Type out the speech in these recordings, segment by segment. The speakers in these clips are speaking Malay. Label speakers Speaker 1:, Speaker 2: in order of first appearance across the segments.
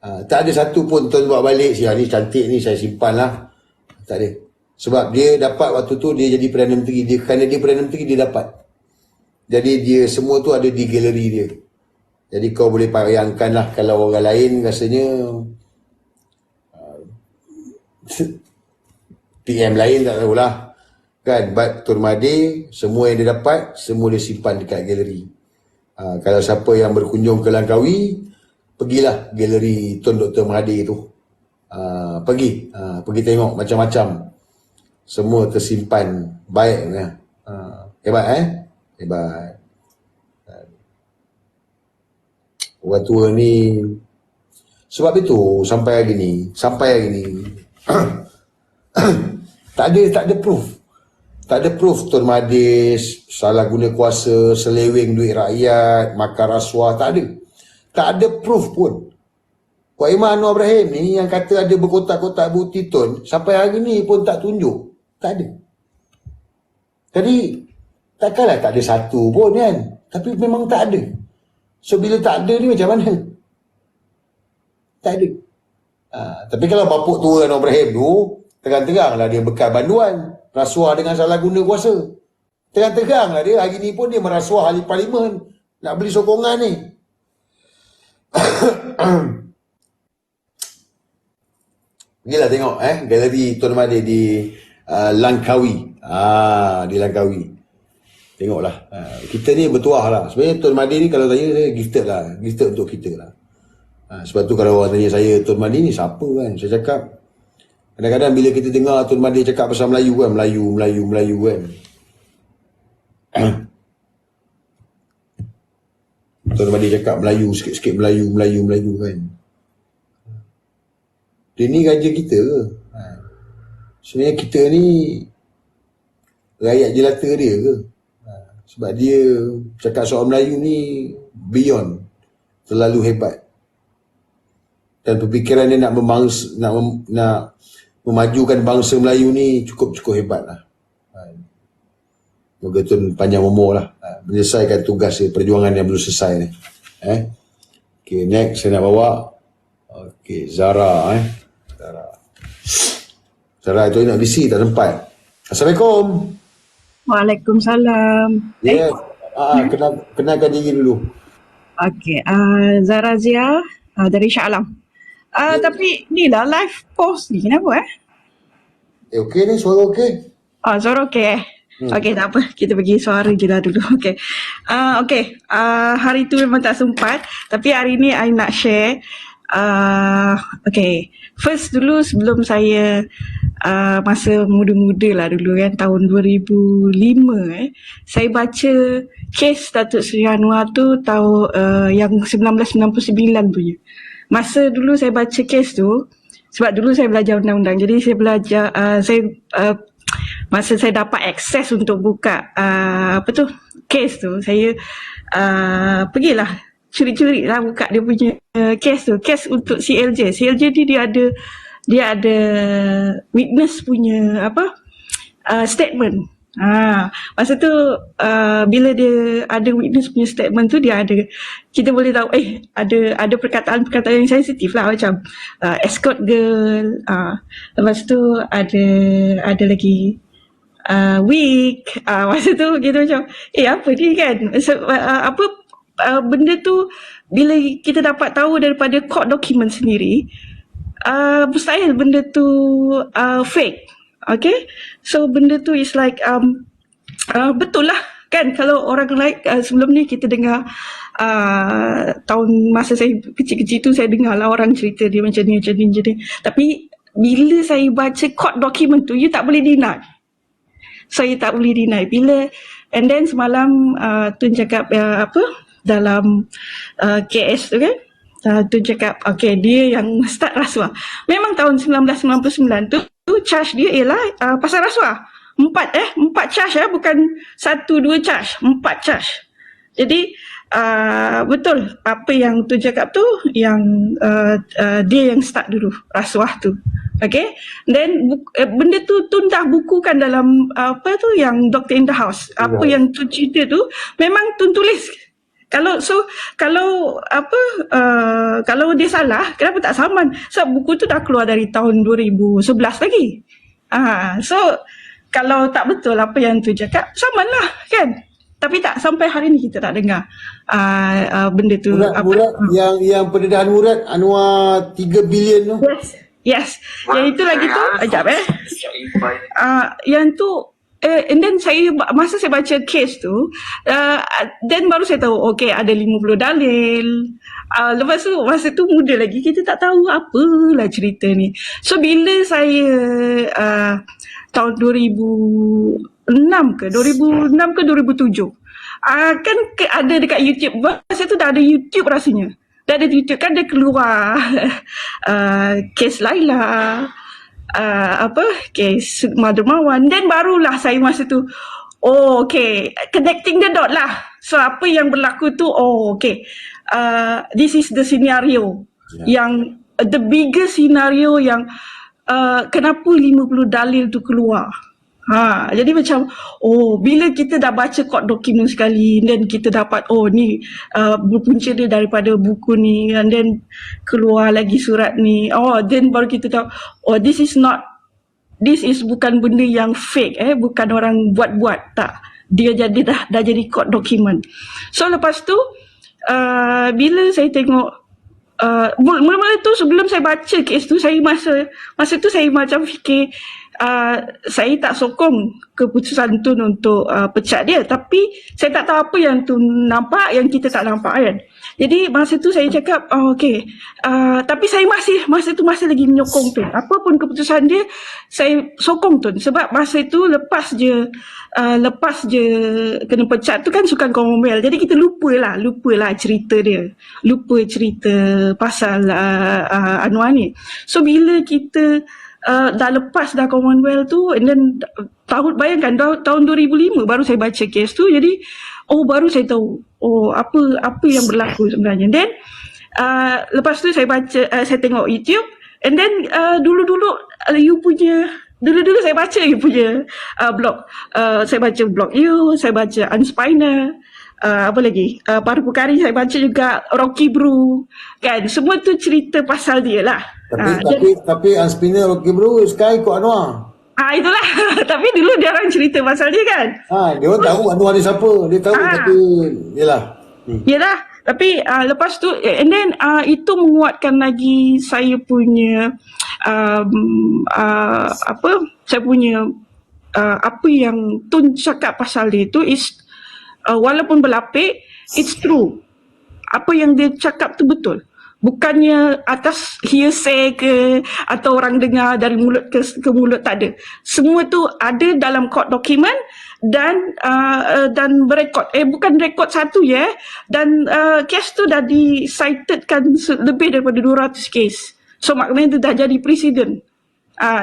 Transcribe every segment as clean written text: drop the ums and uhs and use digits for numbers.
Speaker 1: Tak ada satu pun tuan buat balik, ni cantik ni saya simpan lah. Tak ada. Sebab dia dapat waktu tu dia jadi Perdana Menteri. Kerana dia Perdana Menteri dia dapat. Jadi dia semua tu ada di galeri dia. Jadi kau boleh bayangkan lah kalau orang lain rasanya PM lain tak tahulah. Kan, but Tun Mahathir semua yang dia dapat, semua dia simpan dekat galeri. Kalau siapa yang berkunjung ke Langkawi, pergilah galeri Tun Dr. Mahathir tu. Pergi tengok macam-macam. Semua tersimpan baik. Hebat Hebat. Orang tua ni sebab itu sampai hari ni tak ada proof. Tak ada proof Tun Mahathir salah guna kuasa, seleweng duit rakyat, makan rasuah, tak ada. Tak ada proof pun. Wak Iman Anwar Ibrahim ni yang kata ada berkotak-kotak bukti Tun, sampai hari ni pun tak tunjuk. Tak ada. Jadi, takkanlah tak ada satu pun kan. Tapi memang tak ada. So, bila tak ada ni macam mana? Tak ada. Tapi kalau bapuk tua Anwar Ibrahim tu, terang-teranglah dia bekal banduan. Rasuah dengan salah guna kuasa. Terang-teranglah dia, hari ni pun dia merasuah ahli parlimen. Nak beli sokongan ni. Pergilah tengok galeri Tun Mahathir di Langkawi. Di Langkawi. Tengoklah. Kita ni bertuah lah. Sebenarnya Tun Mahathir ni kalau tanya saya gifted lah. Gifted untuk kita lah. Sebab tu kalau orang tanya saya Tun Mahathir ni siapa kan. Saya cakap kadang-kadang bila kita dengar Tun Mahathir cakap pasal Melayu kan. Melayu kan. Tun Mahathir cakap Melayu, sikit-sikit Melayu kan. Dia ni raja kita ke? Sebenarnya kita ni rakyat jelata dia ke? Sebab dia cakap soal Melayu ni beyond, terlalu hebat. Dan pemikiran dia nak memajukan bangsa Melayu ni cukup hebat lah. Moga Tun panjang umur lah, menyelesaikan tugas dia, perjuangan yang belum selesai ni. Okay, next saya nak bawa Zara. Zara itu nak bisi tak sempat. Assalamualaikum.
Speaker 2: Waalaikumsalam.
Speaker 1: Ya, kenalkan diri dulu.
Speaker 2: Okey, Zara Zia dari Shah Alam. Tapi ni lah live post ni kenapa
Speaker 1: Okey ni, suara okey?
Speaker 2: Suara okey Okey, tak apa, kita bagi suara je lah dulu. Okey. Hari tu memang tak sempat, tapi hari ni I nak share. Okay, first dulu sebelum saya masa muda-muda lah dulu kan, tahun 2005 saya baca kes Datuk Seri Anwar tu yang 1999 punya. Masa dulu saya baca kes tu, sebab dulu saya belajar undang-undang, jadi saya belajar masa saya dapat akses untuk buka kes tu, saya pergilah curi-curi lah buka dia punya kes tu, kes untuk CLJ ni dia ada witness punya statement. Masa tu bila dia ada witness punya statement tu, dia ada, kita boleh tahu ada perkataan-perkataan yang sensitif lah, macam escort girl, lepas tu ada lagi weak, masa tu gitu macam apa ni kan, benda tu bila kita dapat tahu daripada court document sendiri, mustahil benda tu fake. Okay, so benda tu is like betul lah kan. Kalau orang lain sebelum ni kita dengar tahun masa saya kecil-kecil tu, saya dengar lah orang cerita dia macam ni. Tapi bila saya baca court document tu, you tak boleh deny. Saya tak boleh deny. Bila and then semalam Tun cakap dalam KS tu kan, Tun cakap dia yang start rasuah. Memang tahun 1999 tu charge dia ialah pasal rasuah. 4 charge bukan 1-2 charge, 4 charge. Jadi betul apa yang Tun cakap tu, yang dia yang start dulu rasuah tu. Okay, then benda tu Tun dah bukukan dalam yang Dr. in the House. Apa yang Tun cerita tu memang Tun tulis Kalau apa kalau dia salah, kenapa tak saman? Sebab buku tu dah keluar dari tahun 2011 lagi. So kalau tak betul apa yang tu cakap, samanlah kan. Tapi tak sampai hari ni kita tak dengar benda tu
Speaker 1: Murad yang pendedahan Murad Anwar 3 bilion tu.
Speaker 2: Yes. Yang itu lagi tu, sekejap yang tu and then masa saya baca case tu, then baru saya tahu okay ada 50 dalil. Lepas tu masa tu muda lagi, kita tak tahu apalah cerita ni. So bila saya tahun 2006 ke 2007 kan ada dekat YouTube, masa tu dah ada YouTube rasanya. Dah ada YouTube kan, dia keluar kes Laila, kes Mother Mawan, then barulah saya masa tu okay, connecting the dot lah. So apa yang berlaku tu, okay, this is the scenario yang the biggest scenario yang kenapa 50 dalil tu keluar. Jadi macam bila kita dah baca court document sekali, dan kita dapat ni berpunca dia daripada buku ni, and then keluar lagi surat ni, then baru kita tahu this is bukan benda yang fake, bukan orang buat-buat, tak, dia dah jadi court document. So lepas tu bila saya tengok mula-mula tu, sebelum saya baca kes tu, saya masa tu saya macam fikir saya tak sokong keputusan Tun untuk pecat dia, tapi saya tak tahu apa yang Tun nampak yang kita tak nampak kan. Jadi masa tu saya cakap okay, tapi saya masa tu masih lagi menyokong Tun. Apa pun keputusan dia, saya sokong Tun. Sebab masa tu lepas je kena pecat tu kan Sukan Commonwealth. Jadi kita lupalah cerita dia, lupa cerita pasal Anwar ni. So bila kita dah lepas dah Commonwealth tu, and then bayangkan tahun 2005 baru saya baca kes tu. Jadi baru saya tahu apa yang berlaku sebenarnya. Then lepas tu saya tengok YouTube, and then dulu saya baca you punya blog. Saya baca blog you, saya baca Unspiner, apa lagi, Para Pukari saya baca juga, Rocky Brew kan, semua tu cerita pasal dia lah.
Speaker 1: Tapi Unspinner Rocky Brew sekarang ikut Anwar.
Speaker 2: Itulah. Tapi dulu dia orang cerita pasal dia kan.
Speaker 1: Dia orang tahu Anwar ni siapa, dia tahu, tapi
Speaker 2: Yelah. Tapi lepas tu, and then itu menguatkan lagi saya punya apa yang Tun cakap pasal dia tu is walaupun berlapik, it's true. Apa yang dia cakap tu betul. Bukannya atas hearsay ke, atau orang dengar dari mulut ke mulut, tak ada. Semua tu ada dalam court document, dan berekod. Bukan rekod satu dan kes tu dah di-citedkan lebih daripada 200 kes. So maknanya tu dah jadi presiden.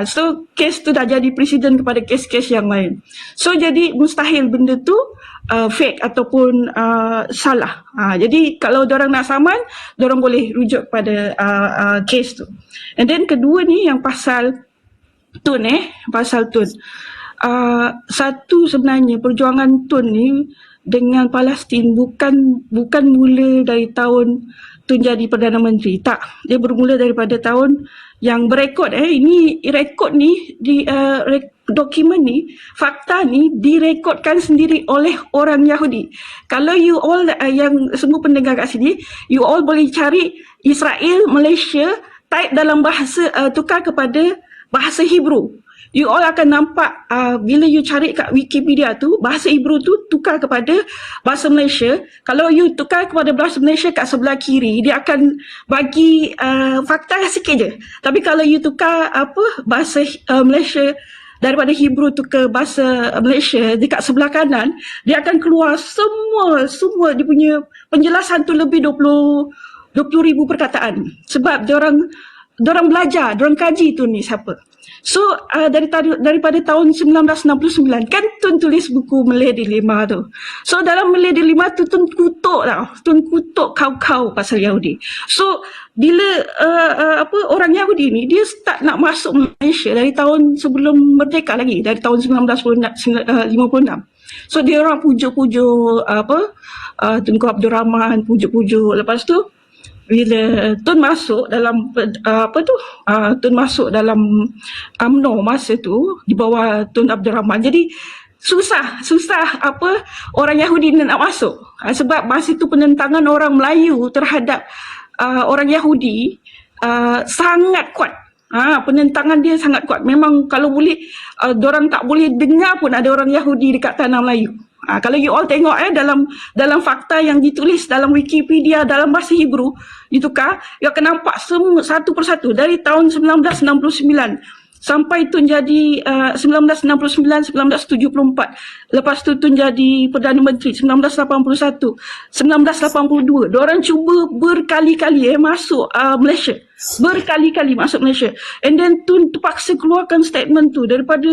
Speaker 2: So kes tu dah jadi presiden kepada kes-kes yang lain. So jadi mustahil benda tu fake ataupun salah. Jadi kalau diorang nak saman, diorang boleh rujuk pada kes tu. And then kedua ni yang pasal Tun pasal Tun. Satu sebenarnya perjuangan Tun ni dengan Palestin bukan mula dari tahun Tun jadi Perdana Menteri. Tak, dia bermula daripada tahun yang berekod. Ini rekod ni di dokumen ni, fakta ni direkodkan sendiri oleh orang Yahudi. Kalau you all yang semua pendengar kat sini, you all boleh cari Israel, Malaysia, type dalam bahasa tukar kepada bahasa Hebrew. You all akan nampak bila you cari kat Wikipedia tu, bahasa Hebrew tu tukar kepada bahasa Malaysia. Kalau you tukar kepada bahasa Malaysia kat sebelah kiri, dia akan bagi fakta sikit je. Tapi kalau you tukar bahasa Malaysia daripada Hebrew tu ke bahasa Malaysia dekat sebelah kanan, dia akan keluar semua dia punya penjelasan tu lebih 20,000 perkataan. Sebab diorang belajar, diorang kaji tu ni siapa. So daripada tahun 1969 kan Tun tulis buku Malay Dilema tu. So dalam Malay Dilema tu Tun kutuk kau pasal Yahudi. So bila orang Yahudi ni dia start nak masuk Malaysia dari tahun sebelum merdeka lagi, dari tahun 1956. So dia orang pujuk-pujuk Tunku Abdul Rahman, pujuk-pujuk. Lepas tu bila Tun masuk dalam Tun masuk dalam UMNO masa tu di bawah Tun Abdul Rahman. Jadi susah orang Yahudi ni nak masuk. Sebab masa tu penentangan orang Melayu terhadap orang Yahudi sangat kuat. Penentangan dia sangat kuat. Memang kalau boleh dorang tak boleh dengar pun ada orang Yahudi dekat tanah Melayu. Kalau you all tengok dalam fakta yang ditulis dalam Wikipedia dalam bahasa Hebrew ditukar, you akan nampak semua satu persatu dari tahun 1969 sampai Tun jadi 1969, 1974. Lepas tu Tun jadi Perdana Menteri 1981, 1982. Diorang cuba berkali-kali masuk Malaysia. Berkali-kali masuk Malaysia. And then Tun terpaksa keluarkan statement tu daripada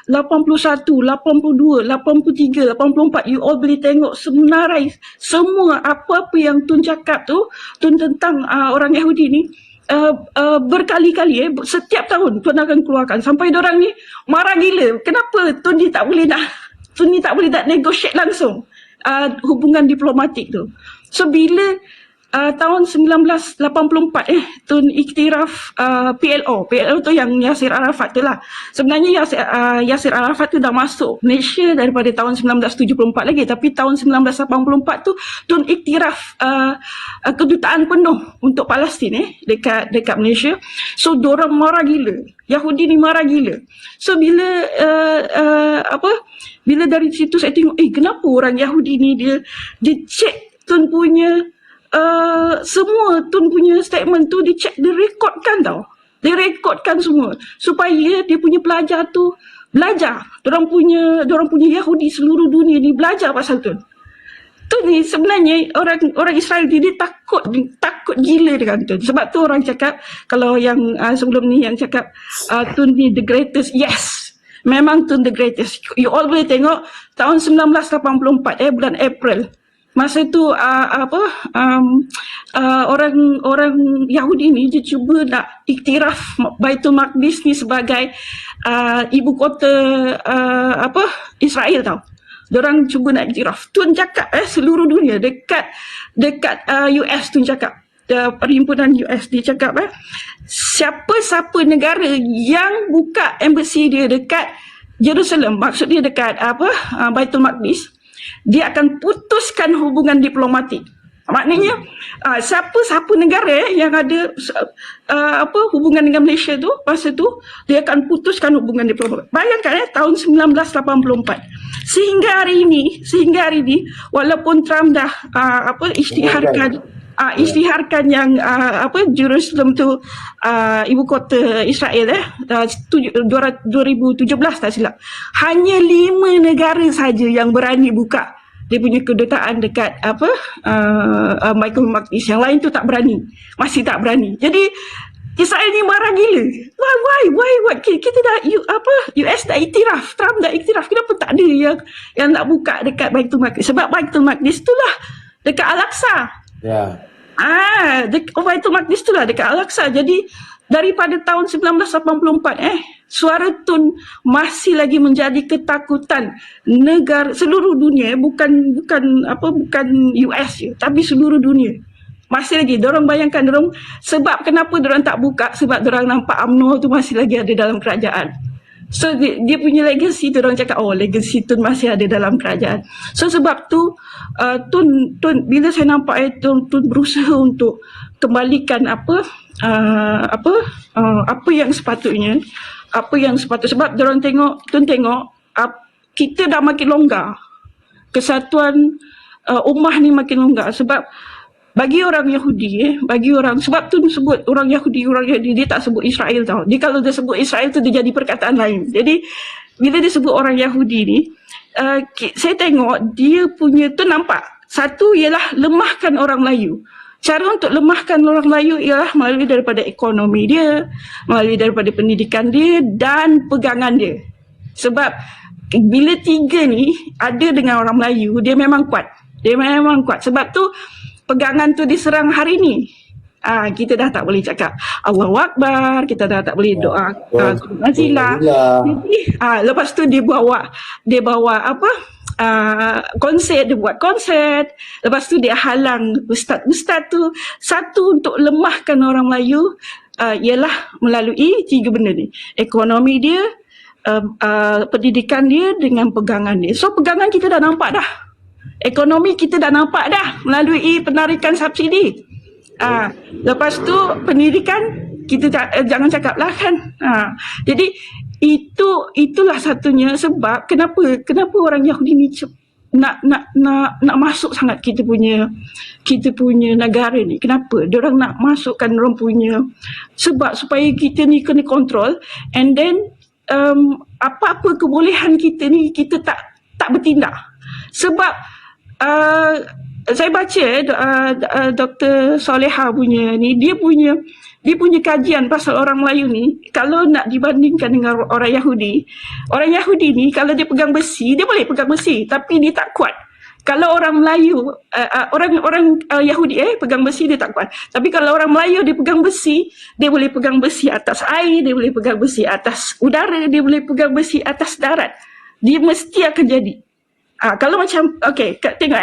Speaker 2: 81, 82, 83, 84. You all boleh tengok semenarai semua apa-apa yang Tun cakap tu, Tun tentang orang Yahudi ni. Berkali-kali setiap tahun Tun akan keluarkan sampai diorang ni marah gila. Kenapa Tun ni tak boleh nak negotiate langsung hubungan diplomatik tu. So bila tahun 1984 Tun iktiraf PLO tu yang Yasir Arafat tu lah. Sebenarnya Yasir Arafat tu dah masuk Malaysia daripada tahun 1974 lagi, tapi tahun 1984 tu Tun iktiraf kedutaan penuh untuk Palestin dekat Malaysia. So dorang marah gila. Yahudi ni marah gila. So bila dari situ saya tengok kenapa orang Yahudi ni dia check Tun punya semua Tun punya statement tu dia rekodkan tau. Dia rekodkan semua supaya dia punya pelajar tu belajar. Dorang punya Yahudi seluruh dunia ni belajar pasal Tun. Tun ni sebenarnya orang Israel dia takut gila dengan Tun. Sebab tu orang cakap, kalau yang sebelum ni yang cakap Tun ni the greatest. Yes, memang Tun the greatest. You all boleh tengok tahun 1984 bulan April. Masa tu orang Yahudi ni dia cuba nak iktiraf Baitul Maqdis ni sebagai ibu kota Israel tau. Diorang cuba nak iktiraf. Tun cakap seluruh dunia dekat US. Tun cakap perhimpunan US dia cakap siapa-siapa negara yang buka embassy dia dekat Jerusalem, maksud dia dekat Baitul Maqdis, dia akan putuskan hubungan diplomatik. Maknanya siapa-siapa negara yang ada hubungan dengan Malaysia tu masa tu dia akan putuskan hubungan diplomatik. Bayangkan tahun 1984 sehingga hari ini walaupun Trump dah isytiharkan yang Jerusalem tu ibu kota Israel 2017 tak silap, hanya 5 negara saja yang berani buka dia punya kedutaan dekat Baitul Maqdis. Yang lain tu tak berani, masih tak berani. Jadi Israel ni marah gila. Why kita dah US dah iktiraf, Trump dah iktiraf, kenapa tak ada yang nak buka dekat Baitul Maqdis? Sebab Baitul Maqdis tu lah dekat Al-Aqsa. Baitul Maqdis tu lah dekat Al-Aqsa. Jadi daripada tahun 1984 suara Tun masih lagi menjadi ketakutan negara seluruh dunia, bukan US je, tapi seluruh dunia. Masih lagi dorang bayangkan sebab kenapa dorang tak buka, sebab dorang nampak UMNO tu masih lagi ada dalam kerajaan. So dia punya legacy tu, orang cakap legacy Tun masih ada dalam kerajaan. So sebab tu Tun bila saya nampak Tun berusaha untuk kembalikan apa yang sepatutnya, sebab dorang Tun tengok kita dah makin longgar, kesatuan ummah ni makin longgar. Sebab bagi orang Yahudi sebab tu sebut orang Yahudi dia tak sebut Israel tau. Dia kalau dia sebut Israel tu dia jadi perkataan lain. Jadi bila dia sebut orang Yahudi ni, saya tengok dia punya tu nampak satu ialah lemahkan orang Melayu. Cara untuk lemahkan orang Melayu ialah melalui daripada ekonomi dia, melalui daripada pendidikan dia dan pegangan dia. Sebab bila tiga ni ada dengan orang Melayu, dia memang kuat. Sebab tu pegangan tu diserang hari ni. Kita dah tak boleh cakap Allahu Akbar, kita dah tak boleh doa nazilah. Jadi lepas tu dia bawa konsert, dia buat konsert. Lepas tu dia halang ustaz tu. Satu untuk lemahkan orang Melayu ialah melalui 3 benda ni. Ekonomi dia, pendidikan dia dengan pegangan dia. So pegangan kita dah nampak dah. Ekonomi kita dah nampak dah melalui penarikan subsidi. Lepas tu pendidikan kita jangan cakap lah kan. Jadi itulah satunya sebab kenapa orang Yahudi ni nak masuk sangat kita punya negara ni. Kenapa? Diorang nak masukkan diorang punya sebab supaya kita ni kena kontrol, and then apa-apa kebolehan kita ni kita tak bertindak. Sebab saya baca Dr. Soleha punya ni, dia punya kajian pasal orang Melayu ni, kalau nak dibandingkan dengan orang Yahudi ni kalau dia pegang besi, dia boleh pegang besi tapi dia tak kuat. Kalau orang Melayu, orang Yahudi pegang besi dia tak kuat. Tapi kalau orang Melayu dia pegang besi, dia boleh pegang besi atas air, dia boleh pegang besi atas udara, dia boleh pegang besi atas darat. Dia mesti akan jadi. Kalau macam, tengok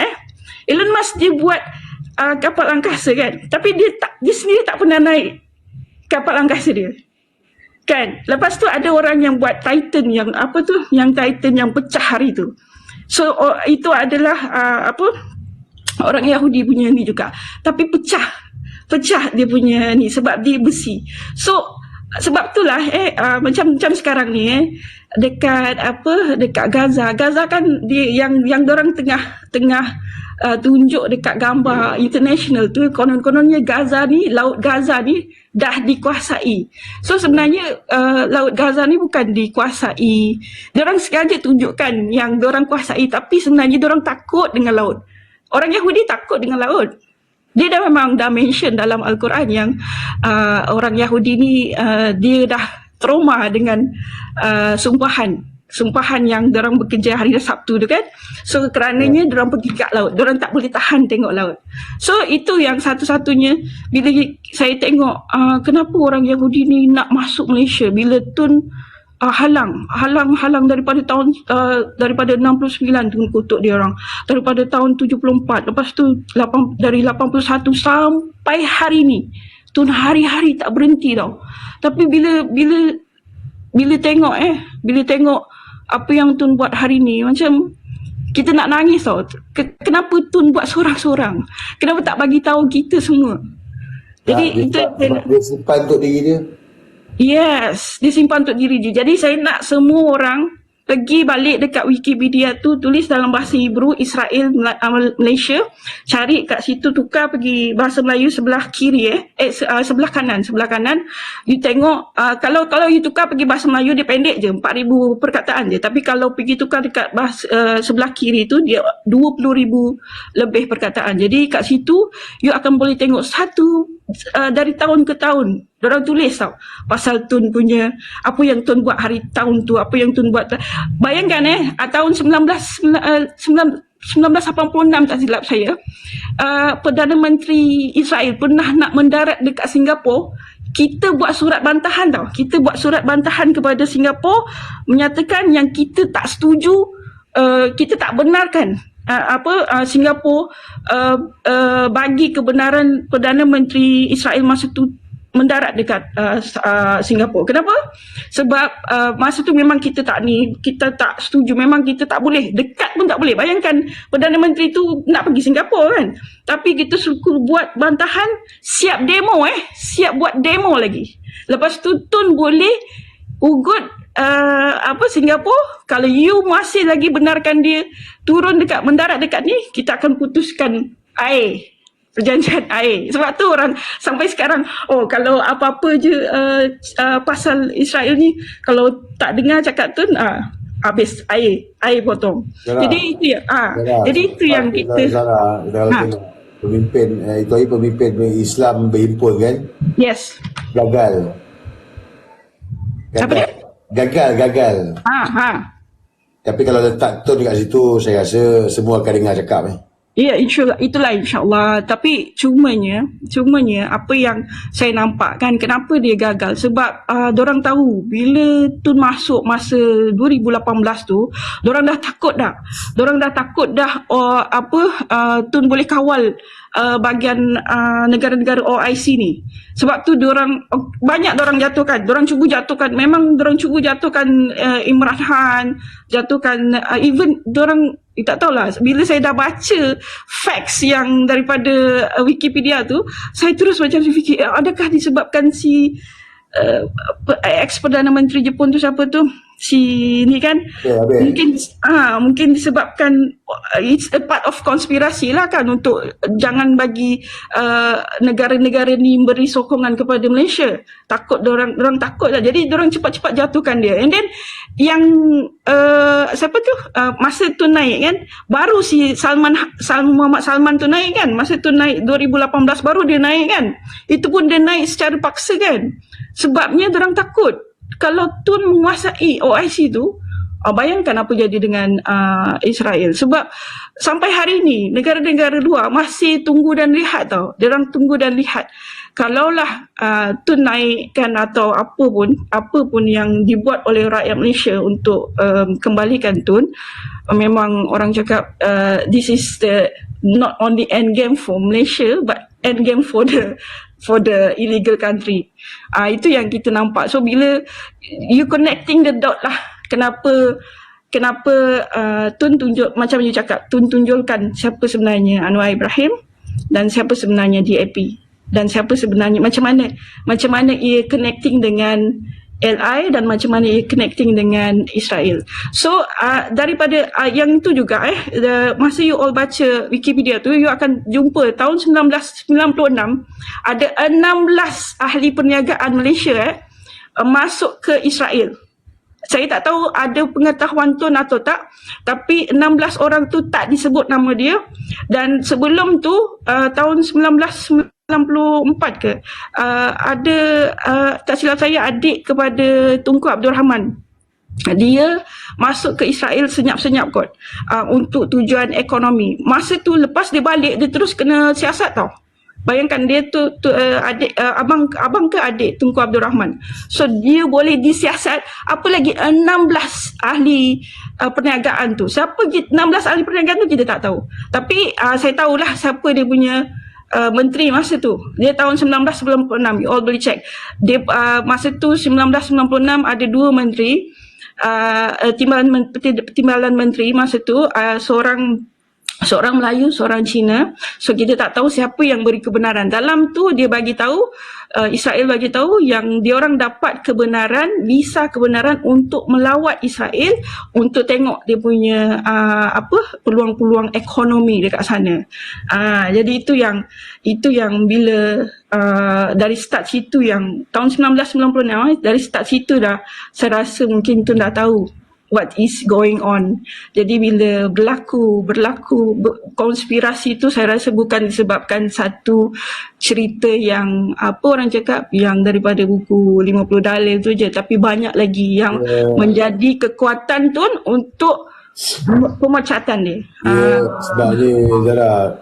Speaker 2: Elon Musk dia buat kapal angkasa kan, tapi dia sendiri tak pernah naik kapal angkasa dia. Kan? Lepas tu ada orang yang buat Titan yang Titan yang pecah hari tu. So itu adalah orang Yahudi punya ni juga. Tapi pecah dia punya ni sebab dia besi. So sebab itulah macam sekarang ni dekat Gaza kan dia yang dorang tengah tunjuk dekat gambar international tu, kononnya Laut Gaza ni dah dikuasai. So sebenarnya Laut Gaza ni bukan dikuasai, diorang sengaja tunjukkan yang diorang kuasai, tapi sebenarnya diorang takut dengan laut. Orang Yahudi takut dengan laut. Dia memang dah mention dalam Al-Quran yang orang Yahudi ni dia dah trauma dengan sumpahan yang diorang bekerja hari Sabtu tu kan. So kerananya diorang pergi kat laut, diorang tak boleh tahan tengok laut. So itu yang satu-satunya bila saya tengok kenapa orang Yahudi ni nak masuk Malaysia bila Tun halang daripada tahun daripada 69 Tun kutuk dia orang, daripada tahun 74, lepas tu dari 81 sampai hari ni Tun hari-hari tak berhenti tau. Tapi bila tengok apa yang Tun buat hari ni, macam kita nak nangis tau. Kenapa Tun buat seorang-seorang? Kenapa tak bagi tahu kita semua? Jadi itu
Speaker 1: dia simpan untuk diri dia.
Speaker 2: Yes, disimpan untuk diri dia. Jadi saya nak semua orang pergi balik dekat Wikipedia tu, tulis dalam bahasa Hebrew Israel Malaysia, cari kat situ, tukar pergi bahasa Melayu sebelah kiri sebelah kanan. You tengok kalau you tukar pergi bahasa Melayu dia pendek je 4,000 perkataan je, tapi kalau pergi tukar dekat bahasa sebelah kiri tu dia 20,000 lebih perkataan. Jadi kat situ you akan boleh tengok satu dari tahun ke tahun dorang tulis tau pasal Tun punya apa yang Tun buat hari tahun tu, apa yang Tun buat. Bayangkan tahun 1986 tak silap saya, Perdana Menteri Israel pernah nak mendarat dekat Singapura. Kita buat surat bantahan tau. Kita buat surat bantahan kepada Singapura menyatakan yang kita tak setuju, kita tak benarkan Singapura bagi kebenaran Perdana Menteri Israel masa tu mendarat dekat Singapura. Kenapa? Sebab masa tu memang kita tak setuju, memang kita tak boleh, dekat pun tak boleh. Bayangkan Perdana Menteri tu nak pergi Singapura kan. Tapi kita suruh buat bantahan, siap demo siap buat demo lagi. Lepas tu Tun boleh ugut Singapura, kalau you masih lagi benarkan dia mendarat dekat ni, kita akan putuskan perjanjian air. Sebab tu orang sampai sekarang kalau apa-apa je pasal Israel ni, kalau tak dengar cakap Tun, habis air potong. Yalah. Jadi itu jadi itu yang kita
Speaker 1: pemimpin itu pemimpin Islam berhimpun kan.
Speaker 2: Yes,
Speaker 1: gagal.
Speaker 2: Apa dia?
Speaker 1: Gagal. Tapi kalau letak Tun dekat situ, saya rasa semua akan dengar cakap
Speaker 2: Ya, itulah insyaAllah. Tapi cumanya apa yang saya nampak kan, kenapa dia gagal? Sebab dorang tahu bila Tun masuk masa 2018 tu, dorang dah takut dah. Dorang dah takut dah Tun boleh kawal bahagian negara-negara OIC ni. Sebab tu banyak dorang jatuhkan. Dorang cuba jatuhkan, memang dorang cuba jatuhkan Imran Khan, jatuhkan even dorang tak tahulah, bila saya dah baca facts yang daripada Wikipedia tu, saya terus macam fikir adakah disebabkan si ex-Perdana Menteri Jepun tu siapa tu, si ni kan, mungkin disebabkan it's a part of konspirasi lah kan, untuk jangan bagi negara-negara ni beri sokongan kepada Malaysia. Takut dorang takut lah, jadi dorang cepat-cepat jatuhkan dia. And then yang siapa tu masa tu naik kan, baru si Muhammad Salman tu naik kan, masa tu naik 2018 baru dia naik kan. Itu pun dia naik secara paksa kan, sebabnya dorang takut kalau Tun menguasai OIC tu, bayangkan apa jadi dengan Israel. Sebab sampai hari ni negara-negara luar masih tunggu dan lihat tau. Diorang tunggu dan lihat. Kalaulah Tun naikkan atau apa pun yang dibuat oleh rakyat Malaysia untuk kembalikan Tun, memang orang cakap this is the not only end game for Malaysia but end game for the illegal country. Itu yang kita nampak. So bila you connecting the dot lah, kenapa Tun tunjuk, macam you cakap, Tun tunjulkan siapa sebenarnya Anwar Ibrahim dan siapa sebenarnya DAP, dan siapa sebenarnya, macam mana ia connecting dengan LI dan macam mana ia connecting dengan Israel. So daripada yang itu juga masa you all baca Wikipedia tu, you akan jumpa tahun 1996 ada 16 ahli perniagaan Malaysia masuk ke Israel. Saya tak tahu ada pengetahuan Tun atau tak, tapi 16 orang tu tak disebut nama dia. Dan sebelum tu tahun 1994 ke, ada tak silap saya adik kepada Tunku Abdul Rahman, dia masuk ke Israel senyap-senyap kot, untuk tujuan ekonomi. Masa tu lepas dia balik, dia terus kena siasat tau. Bayangkan dia tu adik, abang ke adik Tunku Abdul Rahman. So dia boleh disiasat, apa lagi 16 ahli perniagaan tu. Siapa 16 ahli perniagaan tu kita tak tahu. Tapi saya tahulah siapa dia punya menteri masa tu. Dia tahun 1996, you all boleh check. Dia masa tu 1996 ada dua menteri, timbalan menteri masa tu, seorang Melayu, seorang Cina. So kita tak tahu siapa yang beri kebenaran. Dalam tu dia bagi tahu, Israel bagi tahu yang dia orang dapat visa kebenaran untuk melawat Israel, untuk tengok dia punya peluang-peluang ekonomi dekat sana. Jadi itu yang bila dari start situ, yang tahun 1996, dari start situ dah saya rasa mungkin tu dah tahu what is going on. Jadi bila berlaku konspirasi tu, saya rasa bukan disebabkan satu cerita yang orang cakap yang daripada buku 50 dalil tu je, tapi banyak lagi yang menjadi kekuatan tu untuk pemecatan dia.
Speaker 1: Sebabnya Zara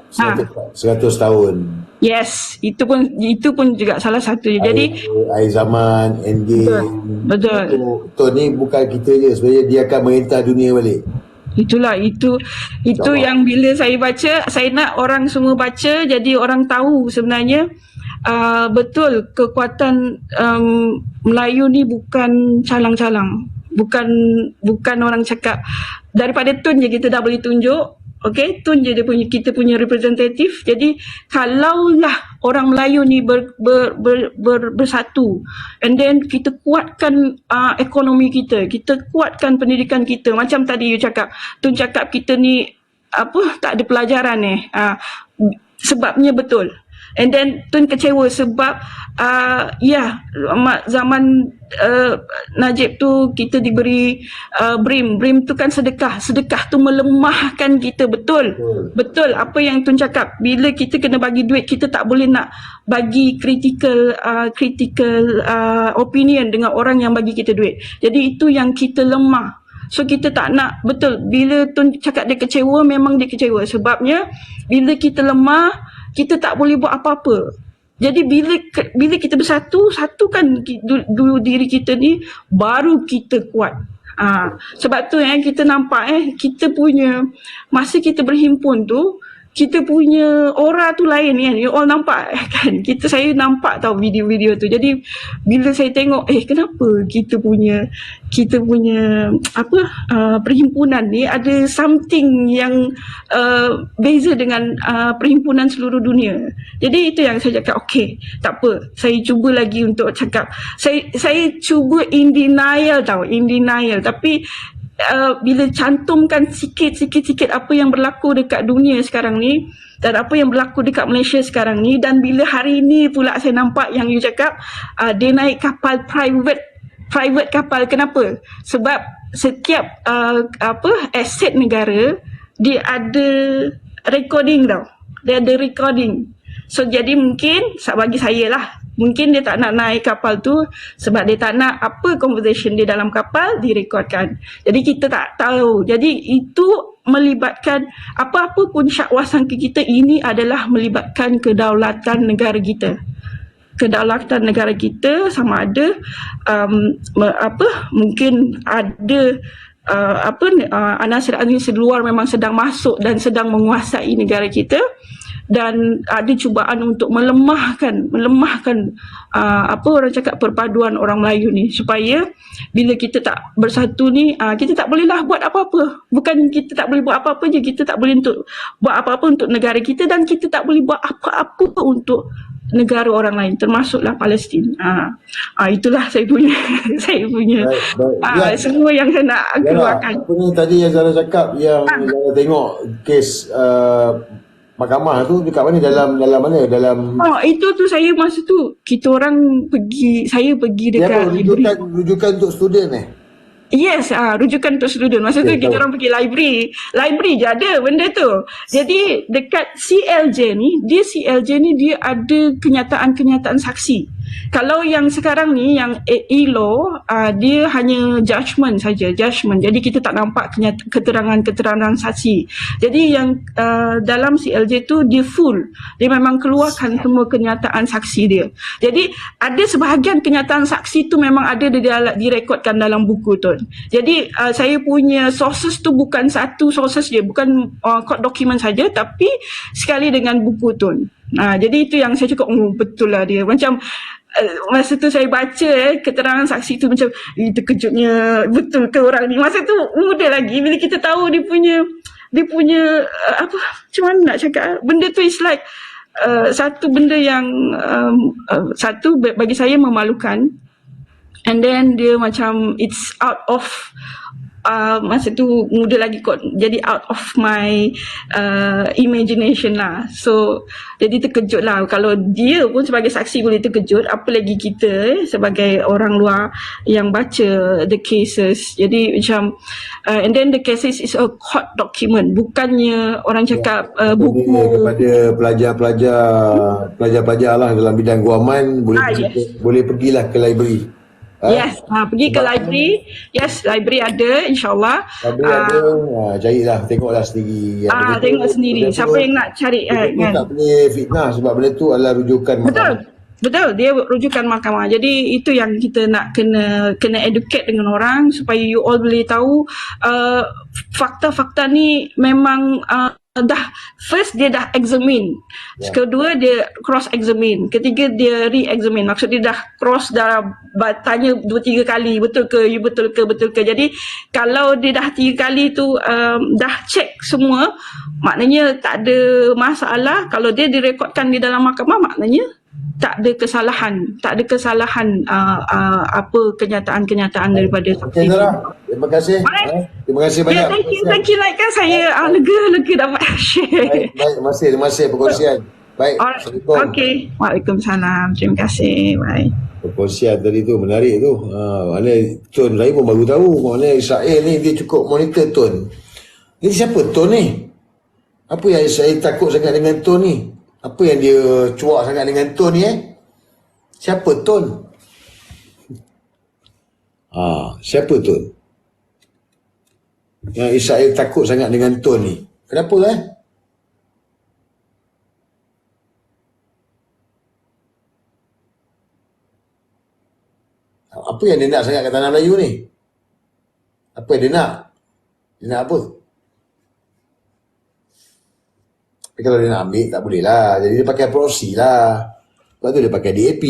Speaker 1: 100 tahun.
Speaker 2: Yes, itu pun juga salah satu. Jadi
Speaker 1: air zaman, endgame.
Speaker 2: Betul.
Speaker 1: Tun ni bukan kita je, sebenarnya dia akan merintah dunia balik.
Speaker 2: Itulah, itu yang bila saya baca, saya nak orang semua baca, jadi orang tahu sebenarnya betul kekuatan Melayu ni bukan calang-calang. Bukan orang cakap daripada Tun je kita dah boleh tunjuk. Okay, Tun je kita punya representatif. Jadi kalaulah orang Melayu ni bersatu, and then kita kuatkan ekonomi kita kuatkan pendidikan kita. Macam tadi Tun cakap kita ni tak ada pelajaran sebabnya betul. And then Tun kecewa sebab zaman Najib tu kita diberi BRIM tu kan sedekah tu melemahkan kita. Betul apa yang Tun cakap, bila kita kena bagi duit, kita tak boleh nak bagi critical opinion dengan orang yang bagi kita duit. Jadi itu yang kita lemah. So kita tak nak, betul, bila Tun cakap dia kecewa, memang dia kecewa. Sebabnya bila kita lemah, kita tak boleh buat apa-apa. Jadi bila kita bersatu, satukan dulu diri kita ni, baru kita kuat. Sebab tu kita nampak kita punya, masa kita berhimpun tu, kita punya aura tu lain kan. You all nampak kan. Saya nampak tahu video-video tu. Jadi bila saya tengok kenapa kita punya perhimpunan ni ada something yang beza dengan perhimpunan seluruh dunia. Jadi itu yang saya cakap, okey, tak apa. Saya cuba lagi untuk cakap. Saya cuba in denial. Tapi bila cantumkan sikit apa yang berlaku dekat dunia sekarang ni dan apa yang berlaku dekat Malaysia sekarang ni, dan bila hari ni pula saya nampak yang you cakap dia naik kapal private kapal. Kenapa? Sebab setiap aset negara dia ada recording tau. Dia ada recording. So jadi mungkin bagi saya lah, mungkin dia tak nak naik kapal tu sebab dia tak nak apa conversation dia dalam kapal direkodkan. Jadi kita tak tahu. Jadi itu melibatkan apa-apa pun syakwa sangka kita, ini adalah melibatkan kedaulatan negara kita. Kedaulatan negara kita sama ada mungkin ada anasir-anasir luar memang sedang masuk dan sedang menguasai negara kita, dan ada cubaan untuk melemahkan orang cakap perpaduan orang Melayu ni, supaya bila kita tak bersatu ni kita tak bolehlah buat apa-apa. Bukan kita tak boleh buat apa-apa je, kita tak boleh untuk buat apa-apa untuk negara kita, dan kita tak boleh buat apa-apa untuk negara orang lain, termasuklah Palestin. Itulah saya punya
Speaker 1: baik.
Speaker 2: semua yang saya nak keluarkan.
Speaker 1: Apa ni tadi yang Zara cakap, yang Zara tengok kes mahkamah tu dekat mana, dalam mana, dalam
Speaker 2: itu tu saya masa tu saya pergi dekat
Speaker 1: rujukan untuk student
Speaker 2: Yes, rujukan untuk student. Masa tu kita orang pergi library je ada benda tu. Jadi dekat CLJ ni dia ada kenyataan saksi. Kalau yang sekarang ni yang e-law dia hanya judgement. Jadi kita tak nampak keterangan saksi. Jadi yang dalam CLJ tu dia full. Dia memang keluarkan semua kenyataan saksi dia. Jadi ada sebahagian kenyataan saksi tu memang ada direkodkan dalam buku tu. Jadi saya punya sources tu bukan satu sources je, bukan court document saja, tapi sekali dengan buku tu. Jadi itu yang saya cakap, betul lah dia. Macam masa tu saya baca keterangan saksi tu, macam terkejutnya, betul ke orang ni. Masa tu muda lagi, bila kita tahu dia punya macam mana nak cakap, benda tu is like satu benda yang satu bagi saya memalukan, and then dia macam it's out of masa tu muda lagi kot, jadi out of my imagination lah. So jadi terkejut lah. Kalau dia pun sebagai saksi boleh terkejut, apa lagi kita sebagai orang luar yang baca the cases. Jadi macam and then the cases is a court document, bukannya orang cakap buku
Speaker 1: kepada pelajar-pelajar lah dalam bidang guaman, boleh pergilah ke library.
Speaker 2: Yes, pergi ke library. Yes, library ada, insyaAllah.
Speaker 1: Library ada, carilah, tengoklah sendiri.
Speaker 2: Tengok sendiri. Siapa yang nak cari kan?
Speaker 1: Tak boleh fitnah sebab benda tu adalah rujukan mahkamah.
Speaker 2: Betul, dia rujukan mahkamah. Jadi itu yang kita nak kena educate dengan orang, supaya you all boleh tahu fakta-fakta ni memang first dia dah examine, kedua dia cross examine, ketiga dia re-examine. Maksud dia dah cross, dah tanya 2-3 kali, betul ke. Jadi kalau dia dah 3 kali tu dah check semua, maknanya tak ada masalah. Kalau dia direkodkan di dalam mahkamah, maknanya tak ada kesalahan apa kenyataan daripada saksi.
Speaker 1: Terima kasih. Terima kasih banyak.
Speaker 2: Thank you kan saya lega dapat share.
Speaker 1: Baik, terima kasih perkongsian. Baik. Assalamualaikum.
Speaker 2: Okey. Waalaikumsalam. Terima kasih. Bye.
Speaker 1: Perkongsian tadi tu menarik tu. Mana Tun saya pun baru tahu mana Israel ni dia cukup monitor Tun. Ni siapa Tun ni? Apa yang saya takut sangat dengan Tun ni? Apa yang dia cuak sangat dengan Tun ni Siapa Tun? Siapa Tun? Yang Israel takut sangat dengan Tun ni. Kenapa Apa yang dia nak sangat kat tanah Melayu ni? Apa yang dia nak? Dia nak apa? Tapi kalau dia nak ambil, tak boleh lah. Jadi dia pakai proxy lah. Lepas tu dia pakai DAP,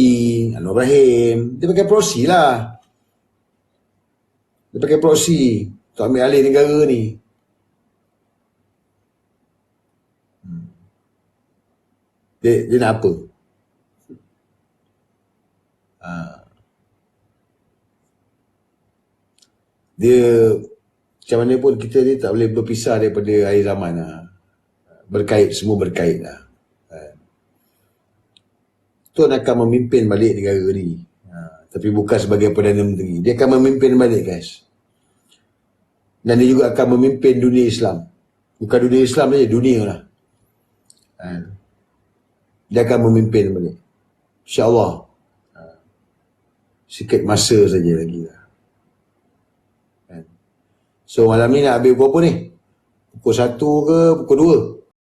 Speaker 1: Anwar Ibrahim. Dia pakai proxy lah. Dia pakai proxy untuk ambil alih negara ni. Dia nak apa? Dia macam mana pun kita ni tak boleh berpisah daripada akhir zaman lah. Berkait, semua berkait lah. Tuan akan memimpin balik negara ni. Tapi bukan sebagai Perdana Menteri. Dia akan memimpin balik, guys. Dan dia juga akan memimpin dunia Islam. Bukan dunia Islam saja, dunia lah. Dia akan memimpin balik. InsyaAllah. Sikit masa saja lagi lah. So malam ni nak habis pukul apa ni? Pukul 1 ke pukul 2?